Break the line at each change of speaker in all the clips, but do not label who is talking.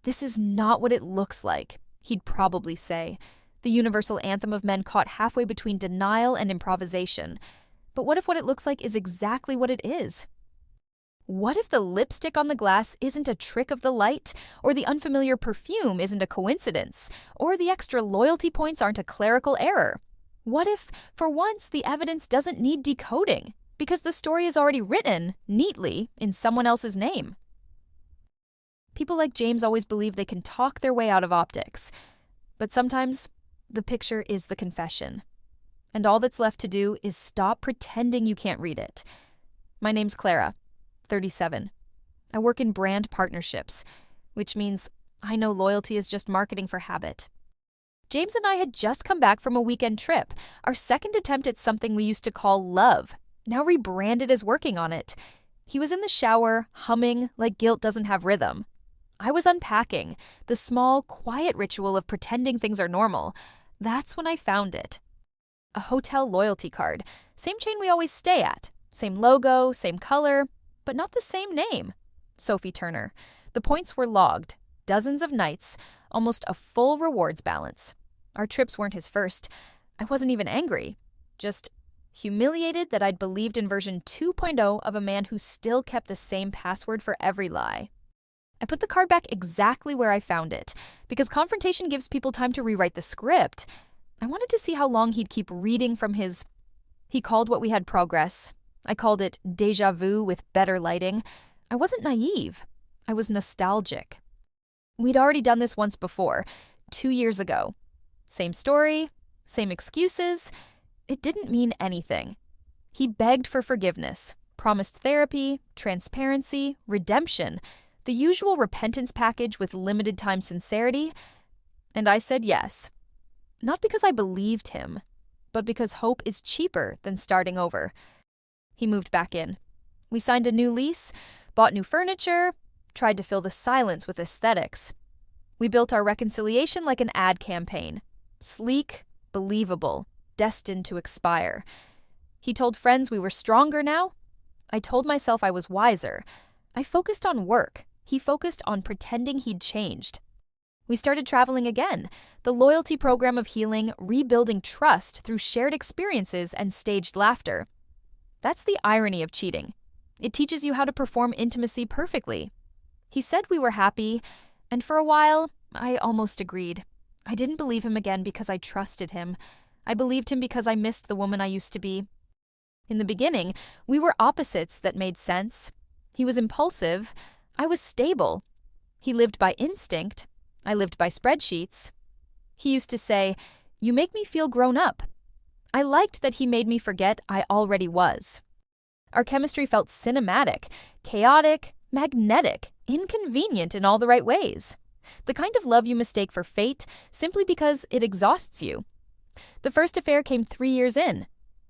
"This is not what it looks like," he'd probably say. The universal anthem of men caught halfway between denial and improvisation. But what if what it looks like is exactly what it is? What if the lipstick on the glass isn't a trick of the light, or the unfamiliar perfume isn't a coincidence, or the extra loyalty points aren't a clerical error? What if, for once, the evidence doesn't need decoding, because the story is already written, neatly, in someone else's name? People like James always believe they can talk their way out of optics. But sometimes, the picture is the confession. And all that's left to do is stop pretending you can't read it. My name's Clara, 37. I work in brand partnerships, which means I know loyalty is just marketing for habit. James and I had just come back from a weekend trip, our second attempt at something we used to call love, now rebranded as working on it. He was in the shower, humming like guilt doesn't have rhythm. I was unpacking, the small, quiet ritual of pretending things are normal. That's when I found it. A hotel loyalty card, same chain we always stay at, same logo, same color, but not the same name. Sophie Turner. The points were logged, dozens of nights, almost a full rewards balance. Our trips weren't his first. I wasn't even angry, just humiliated that I'd believed in version 2.0 of a man who still kept the same password for every lie. I put the card back exactly where I found it, because confrontation gives people time to rewrite the script. I wanted to see how long he'd keep reading from his... He called what we had progress. I called it déjà vu with better lighting. I wasn't naive. I was nostalgic. We'd already done this once before, 2 years ago. Same story, same excuses. It didn't mean anything. He begged for forgiveness, promised therapy, transparency, redemption, the usual repentance package with limited time sincerity, and I said yes. Not because I believed him, but because hope is cheaper than starting over. He moved back in. We signed a new lease, bought new furniture, tried to fill the silence with aesthetics. We built our reconciliation like an ad campaign. Sleek, believable, destined to expire. He told friends we were stronger now. I told myself I was wiser. I focused on work. He focused on pretending he'd changed. We started traveling again, the loyalty program of healing, rebuilding trust through shared experiences and staged laughter. That's the irony of cheating. It teaches you how to perform intimacy perfectly. He said we were happy, and for a while, I almost agreed. I didn't believe him again because I trusted him. I believed him because I missed the woman I used to be. In the beginning, we were opposites that made sense. He was impulsive. I was stable. He lived by instinct. I lived by spreadsheets. He used to say, "You make me feel grown up." I liked that he made me forget I already was. Our chemistry felt cinematic, chaotic, magnetic, inconvenient in all the right ways. The kind of love you mistake for fate simply because it exhausts you. The first affair came 3 years in.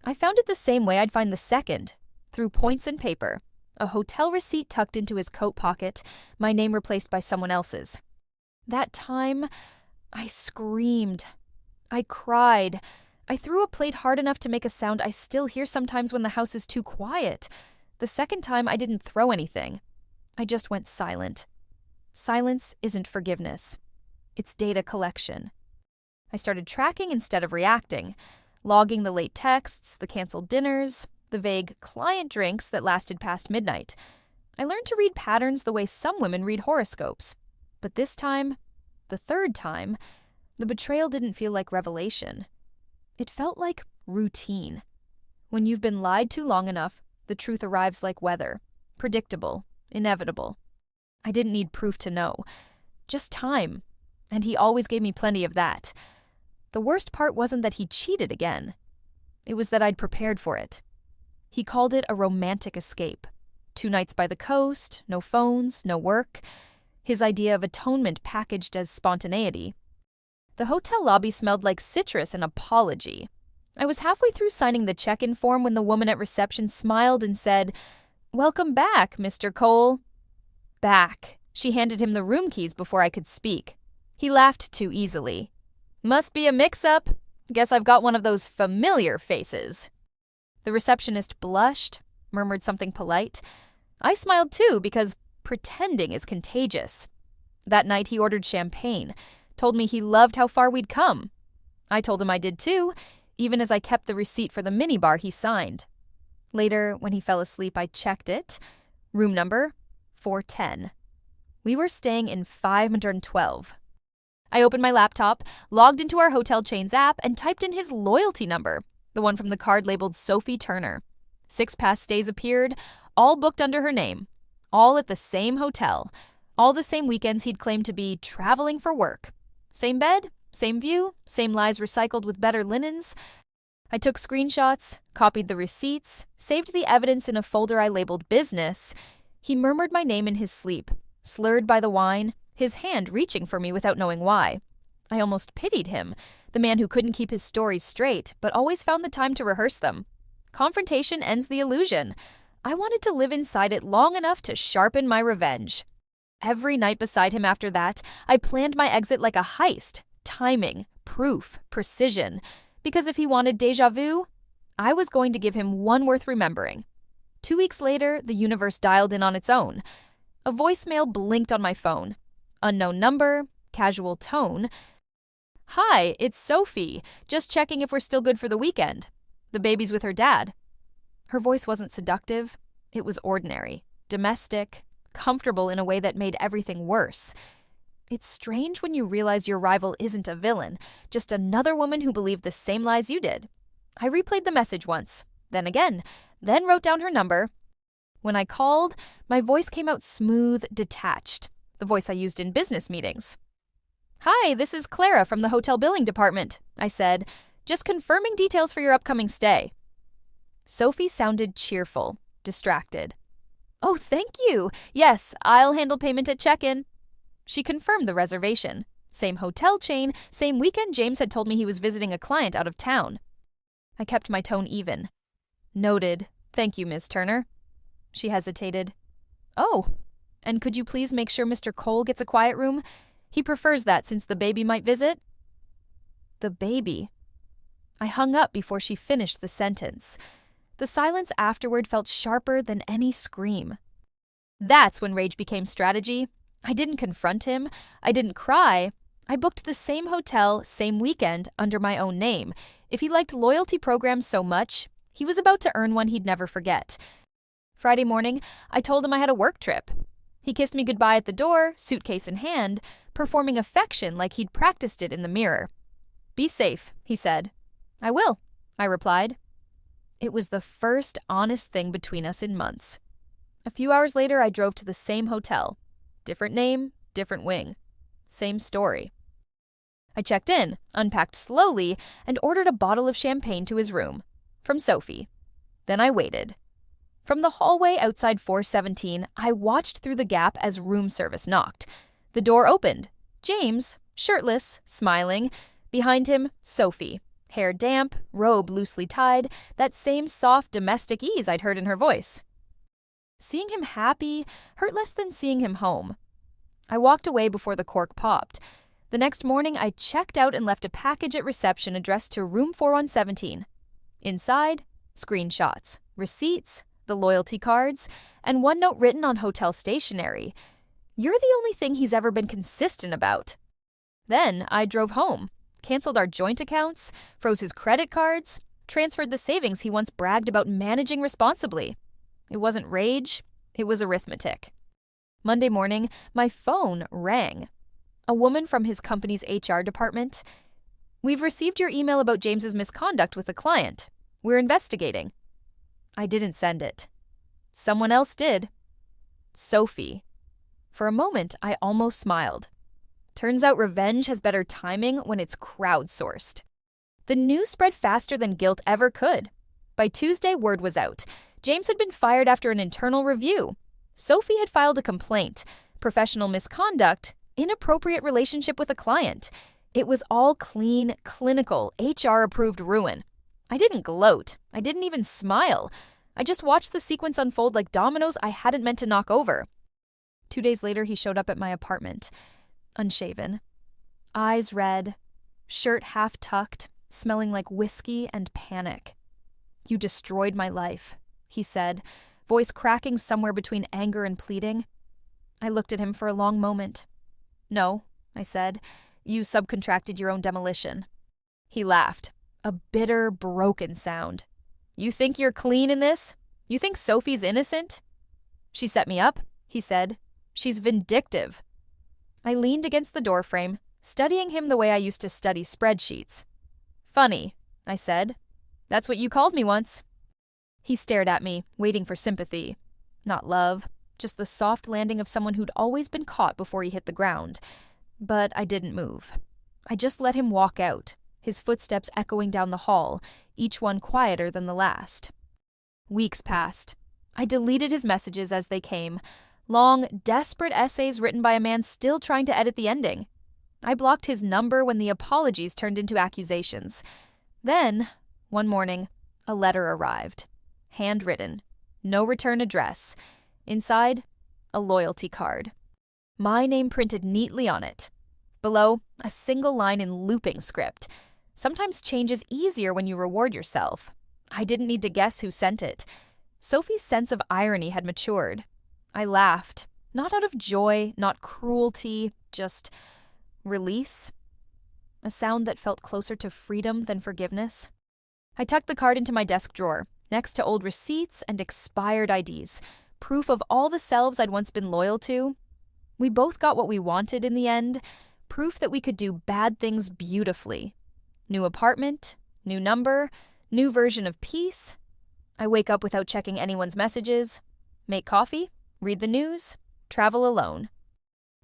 I found it the same way I'd find the second, through points and paper. A hotel receipt tucked into his coat pocket, my name replaced by someone else's. That time, I screamed. I cried. I threw a plate hard enough to make a sound I still hear sometimes when the house is too quiet. The second time, I didn't throw anything. I just went silent. Silence isn't forgiveness. It's data collection. I started tracking instead of reacting, logging the late texts, the canceled dinners, the vague client drinks that lasted past midnight. I learned to read patterns the way some women read horoscopes. But this time, the third time, the betrayal didn't feel like revelation. It felt like routine. When you've been lied to long enough, the truth arrives like weather, predictable, inevitable. I didn't need proof to know, just time, and he always gave me plenty of that. The worst part wasn't that he cheated again. It was that I'd prepared for it. He called it a romantic escape. 2 nights by the coast, no phones, no work. His idea of atonement packaged as spontaneity. The hotel lobby smelled like citrus and apology. I was halfway through signing the check-in form when the woman at reception smiled and said, "Welcome back, Mr. Cole." Back. She handed him the room keys before I could speak. He laughed too easily. "Must be a mix-up. Guess I've got one of those familiar faces." The receptionist blushed, murmured something polite. I smiled too because pretending is contagious. That night he ordered champagne, told me he loved how far we'd come. I told him I did too, even as I kept the receipt for the minibar he signed. Later, when he fell asleep, I checked it. Room number 410. We were staying in 512. I opened my laptop, logged into our hotel chain's app, and typed in his loyalty number, the one from the card labeled Sophie Turner. 6 past stays appeared, all booked under her name, all at the same hotel, all the same weekends he'd claimed to be traveling for work. Same bed, same view, same lies recycled with better linens. I took screenshots, copied the receipts, saved the evidence in a folder I labeled business. He murmured my name in his sleep, slurred by the wine, his hand reaching for me without knowing why. I almost pitied him, the man who couldn't keep his stories straight, but always found the time to rehearse them. Confrontation ends the illusion. I wanted to live inside it long enough to sharpen my revenge. Every night beside him after that, I planned my exit like a heist. Timing, proof, precision. Because if he wanted déjà vu, I was going to give him one worth remembering. 2 weeks later, the universe dialed in on its own. A voicemail blinked on my phone. Unknown number, casual tone. "Hi, it's Sophie. Just checking if we're still good for the weekend. The baby's with her dad." Her voice wasn't seductive. It was ordinary, domestic, comfortable in a way that made everything worse. It's strange when you realize your rival isn't a villain, just another woman who believed the same lies you did. I replayed the message once, then again, then wrote down her number. When I called, my voice came out smooth, detached, the voice I used in business meetings. "Hi, this is Clara from the hotel billing department," I said, "just confirming details for your upcoming stay." Sophie sounded cheerful, distracted. "Oh, thank you. Yes, I'll handle payment at check-in." She confirmed the reservation. Same hotel chain, same weekend James had told me he was visiting a client out of town. I kept my tone even. "Noted. Thank you, Ms. Turner." She hesitated. "Oh, and could you please make sure Mr. Cole gets a quiet room? He prefers that since the baby might visit." The baby. I hung up before she finished the sentence. The silence afterward felt sharper than any scream. That's when rage became strategy. I didn't confront him. I didn't cry. I booked the same hotel, same weekend, under my own name. If he liked loyalty programs so much, he was about to earn one he'd never forget. Friday morning, I told him I had a work trip. He kissed me goodbye at the door, suitcase in hand, performing affection like he'd practiced it in the mirror. "Be safe," he said. "I will," I replied. It was the first honest thing between us in months. A few hours later, I drove to the same hotel. Different name, different wing. Same story. I checked in, unpacked slowly, and ordered a bottle of champagne to his room. From Sophie. Then I waited. From the hallway outside 417, I watched through the gap as room service knocked. The door opened. James, shirtless, smiling. Behind him, Sophie. Hair damp, robe loosely tied, that same soft domestic ease I'd heard in her voice. Seeing him happy hurt less than seeing him home. I walked away before the cork popped. The next morning, I checked out and left a package at reception addressed to room 4117. Inside, screenshots, receipts, the loyalty cards, and one note written on hotel stationery. "You're the only thing he's ever been consistent about." Then I drove home, canceled our joint accounts, froze his credit cards, transferred the savings he once bragged about managing responsibly. It wasn't rage, it was arithmetic. Monday morning, my phone rang. A woman from his company's HR department. "We've received your email about James's misconduct with a client. We're investigating." I didn't send it. Someone else did. Sophie. For a moment, I almost smiled. Turns out revenge has better timing when it's crowdsourced. The news spread faster than guilt ever could. By Tuesday, word was out. James had been fired after an internal review. Sophie had filed a complaint. Professional misconduct, inappropriate relationship with a client. It was all clean, clinical, HR-approved ruin. I didn't gloat. I didn't even smile. I just watched the sequence unfold like dominoes I hadn't meant to knock over. 2 days later, he showed up at my apartment. Unshaven. Eyes red. Shirt half tucked, smelling like whiskey and panic. "You destroyed my life," he said, voice cracking somewhere between anger and pleading. I looked at him for a long moment. No, I said. You subcontracted your own demolition. He laughed, a bitter, broken sound. You think you're clean in this? You think Sophie's innocent? She set me up, he said. She's vindictive. I leaned against the doorframe, studying him the way I used to study spreadsheets. Funny, I said. That's what you called me once. He stared at me, waiting for sympathy. Not love, just the soft landing of someone who'd always been caught before he hit the ground. But I didn't move. I just let him walk out, his footsteps echoing down the hall, each one quieter than the last. Weeks passed. I deleted his messages as they came, long, desperate essays written by a man still trying to edit the ending. I blocked his number when the apologies turned into accusations. Then, one morning, a letter arrived. Handwritten. No return address. Inside, a loyalty card. My name printed neatly on it. Below, a single line in looping script. Sometimes change is easier when you reward yourself. I didn't need to guess who sent it. Sophie's sense of irony had matured. I laughed. Not out of joy, not cruelty, just release. A sound that felt closer to freedom than forgiveness. I tucked the card into my desk drawer, next to old receipts and expired IDs, proof of all the selves I'd once been loyal to. We both got what we wanted in the end, proof that we could do bad things beautifully. New apartment, new number, new version of peace. I wake up without checking anyone's messages, make coffee, read the news, travel alone.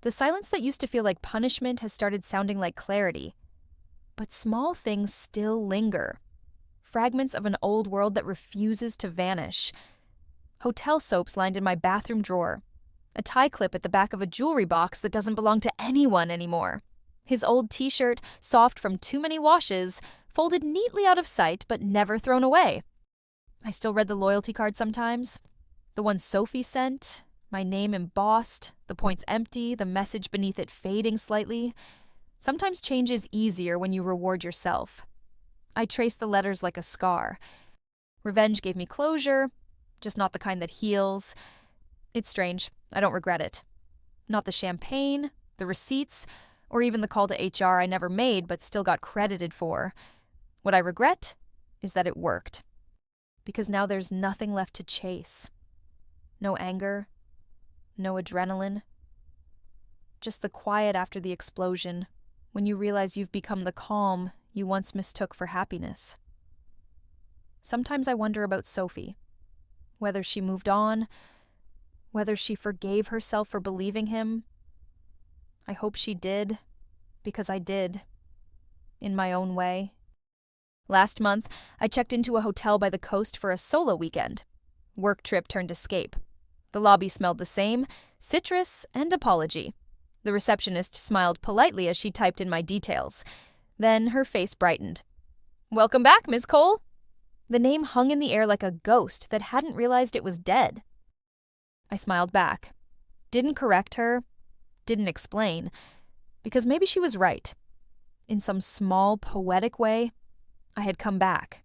The silence that used to feel like punishment has started sounding like clarity. But small things still linger. Fragments of an old world that refuses to vanish. Hotel soaps lined in my bathroom drawer. A tie clip at the back of a jewelry box that doesn't belong to anyone anymore. His old t-shirt, soft from too many washes, folded neatly out of sight but never thrown away. I still read the loyalty card sometimes. The one Sophie sent, my name embossed, the points empty, the message beneath it fading slightly. Sometimes change is easier when you reward yourself. I traced the letters like a scar. Revenge gave me closure, just not the kind that heals. It's strange. I don't regret it. Not the champagne, the receipts, or even the call to HR I never made but still got credited for. What I regret is that it worked. Because now there's nothing left to chase. No anger, no adrenaline. Just the quiet after the explosion, when you realize you've become the calm you once mistook for happiness. Sometimes I wonder about Sophie. Whether she moved on, whether she forgave herself for believing him. I hope she did, because I did, in my own way. Last month, I checked into a hotel by the coast for a solo weekend. Work trip turned escape. The lobby smelled the same, citrus and apology. The receptionist smiled politely as she typed in my details. Then her face brightened. "Welcome back, Miss Cole." The name hung in the air like a ghost that hadn't realized it was dead. I smiled back. Didn't correct her. Didn't explain. Because maybe she was right. In some small, poetic way, I had come back.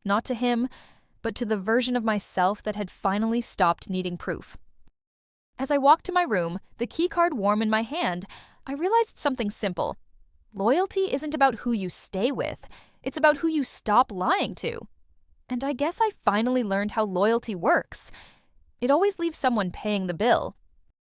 Not to him, but to the version of myself that had finally stopped needing proof. As I walked to my room, the keycard warm in my hand, I realized something simple. Loyalty isn't about who you stay with. It's about who you stop lying to. And I guess I finally learned how loyalty works. It always leaves someone paying the bill.